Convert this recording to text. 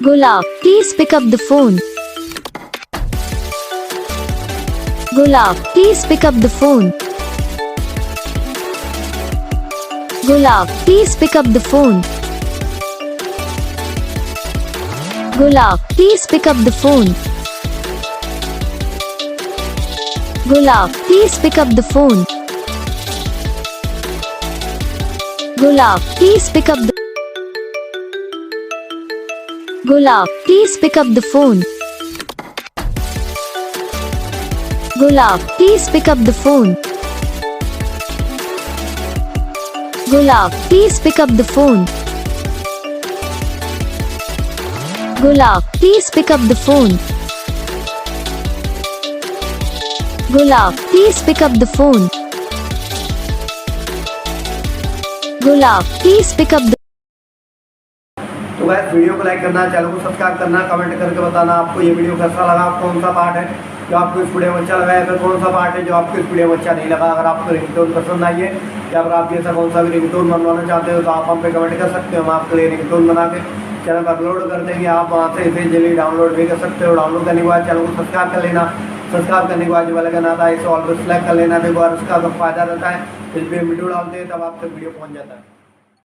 Gulab, please pick up the phone. Gulab, please pick up the phone. Gulab, please pick up the phone. Gulab, please pick up the phone. Gulab, please pick up the phone. Gulab, please pick up the Gulab, please pick up the phone. Gulab, please pick up the phone. Gulab, please pick up the phone. Gulab, please pick up the phone. Gulab, please pick up the phone. Gulab, please pick up the तो guys video को like करना, channel को subscribe करना, comment करके बताना आपको ये video कैसा लगा, कौन सा पार्ट है जो आपको इस वीडियो में अच्छा लगा है, फिर कौन सा पार्ट है जो आपको इस वीडियो में अच्छा नहीं लगा। अगर आपको रिंगटोन पसंद आई है या अगर आप ऐसा कौन सा भी रिंगटोन बनवाना चाहते हो तो आप हम पे कमेंट कर सकते हो। हम आपके लिए रिंगटोन बना के चैनल पर अपलोड कर देंगे। आप वहाँ से इसे जल्दी डाउनलोड भी कर सकते हो। डाउनलोड करने के बाद चैनल को सब्सक्राइब कर लेना। सब्सक्राइब करने के बाद जो वाला आता है इसे ऑल पर सेलेक्ट कर लेना। देखो उसका फ़ायदा रहता है, इस पर वीडियो डालते हैं तब आप तक वीडियो पहुँच जाता है।